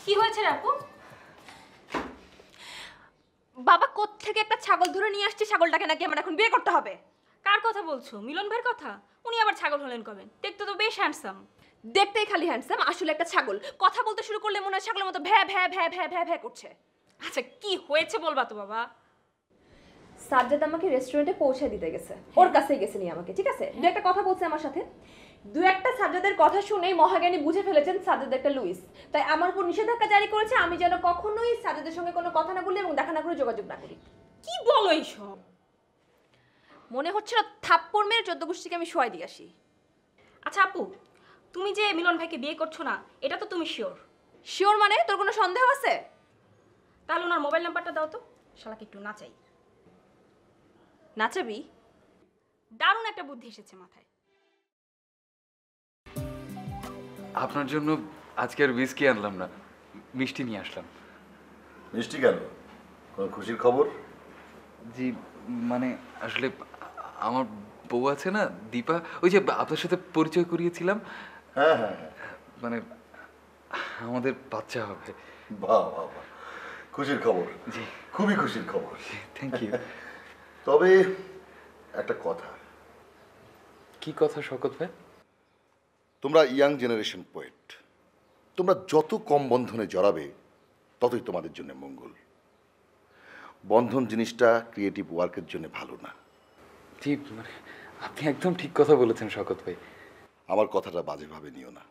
কি হয়েছে রে আপু? বাবা কোত্থেকে একটা ছাগল ধরে নিয়ে আসছে, ছাগলটাকে নাকি আমার এখন বিয়ে করতে হবে। কার কথা বলছো? মিলন ভাইয়ের কথা? উনি আবার ছাগল হলেন কবে? দেখতে তো বেশ হ্যান্ডসাম। দেখতেই খালি হ্যান্ডসাম, আসলে একটা ছাগল। কথা বলতে শুরু করলে মনে হয় ছাগলের মতো ভ্যা ভ্যা ভ্যা ভ্যা ভ্যা ভ্যা করছে। আচ্ছা কি হয়েছে বলবা তো বাবা। সাজ্জাদ আমাকে রেস্টুরেন্টে পৌঁছে দিতে গেছে, ওর কাছেই গেছে নিয়ে আমাকে, ঠিক আছে? দু একটা কথা বলছে আমার সাথে, দু একটা সাজ্জাদের কথা শুনেই মহাজ্ঞানী বুঝে ফেলেছেন সাজ্জাদ একটা লুইস। তাই আমার উপর নিষেধাজ্ঞা জারি করেছে আমি যেন কখনোই সাজ্জাদের সঙ্গে কোনো কথা না বলি এবং দেখা না করে যোগাযোগ না করি। কি বলো এইসব? মনে হচ্ছিল থাপ্পড় মেরে 14 গোষ্ঠীকে আমি শোয়াই দিয়ে আসি। আচ্ছা আপু, তুমি যে মিলন ভাইকে বিয়ে করছো না, এটা তো তুমি শিওর? শিওর মানে? তোর কোনো সন্দেহ আছে? তাহলে ওনার মোবাইল নাম্বারটা দাও তো, শালাকে একটু নাচাই। নাচাবি? দারুণ একটা বুদ্ধি এসেছে মাথায়। আপনার জন্য আজকে আর হুইস্কি আনলাম না, মিষ্টি নিয়ে আসলাম। মিষ্টি কেন? কোনো খুশির খবর? জি মানে আসলে আমার বউ আছে না দীপা, ওই যে আপনার সাথে পরিচয় করিয়েছিলাম, হ্যাঁ হ্যাঁ হ্যাঁ, মানে আমাদের বাচ্চা হবে। বাহ বাহ বাহ, খুশির খবর। জি খুবই খুশির খবর। Thank you. তবে একটা কথা, কি কথা শওকত ভাই? তোমরা ইয়াং জেনারেশন পোয়েট, তোমরা যত কম বন্ধনে জড়াবে ততই তোমাদের জন্য মঙ্গল। বন্ধন জিনিসটা ক্রিয়েটিভ ওয়ার্কের জন্য ভালো না। জি মানে আপনি একদম ঠিক কথা বলেছেন শওকত ভাই। আমার কথাটা বাজেভাবে নিও না।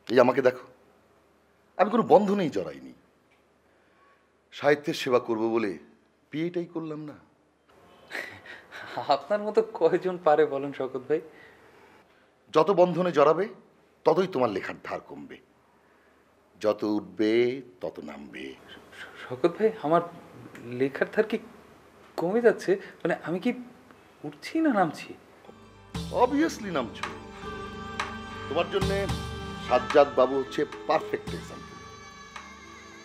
এই আমাকে দেখো, আমি কোনো বন্ধনেই জড়াইনি। সাহিত্যের সেবা করব বলে বিয়েটাই করলাম না। আপনার মতো কয়জন পারে বলেন শওকত ভাই? যত বন্ধনে জড়াবে ততই তোমার লেখার ধার কমবে, যত উঠবে তত নামবে। শওকত ভাই আমার লেখার ধার কি কমে যাচ্ছে? মানে আমি কি উঠছি না নামছি? অবভিয়াসলি নামছো। তোমার জন্য সাজ্জাদ বাবু হচ্ছে পারফেক্ট এক্সাম্পল।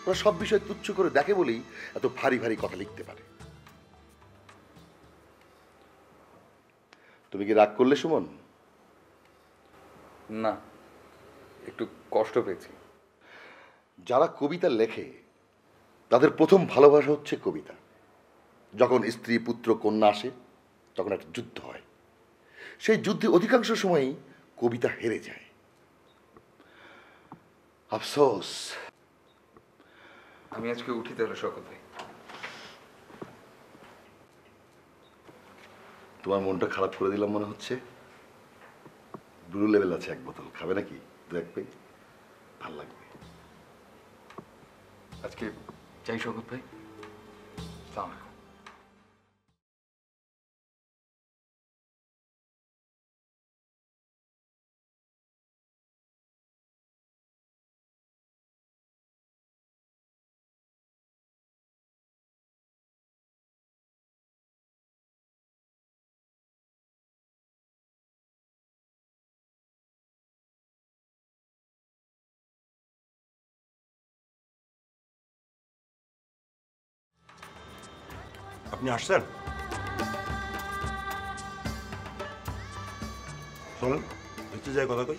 ওরা সব বিষয় তুচ্ছ করে দেখে বলেই এত ভারী ভারী কথা লিখতে পারে। তুমি কি রাগ করলে সুমন? না, একটু কষ্ট পেয়েছি। যারা কবিতা লেখে তাদের প্রথম ভালোবাসা হচ্ছে কবিতা। যখন স্ত্রী পুত্র কন্যা আসে তখন একটা যুদ্ধ হয়, সেই যুদ্ধে অধিকাংশ সময়ই কবিতা হেরে যায়। আফসোস। আমি আজকে উঠি তাহলে শওকত ভাই। তোমার মনটা খারাপ করে দিলাম মনে হচ্ছে। ব্লু লেভেল আছে এক বোতল, খাবে নাকি? দু এক পেয়ে ভাল লাগবে। আজকে যাই শওকত ভাই। আসসালামু আলাইকুম। আপনি আসছেন? চলুন ভিতরে যাই কথা কই।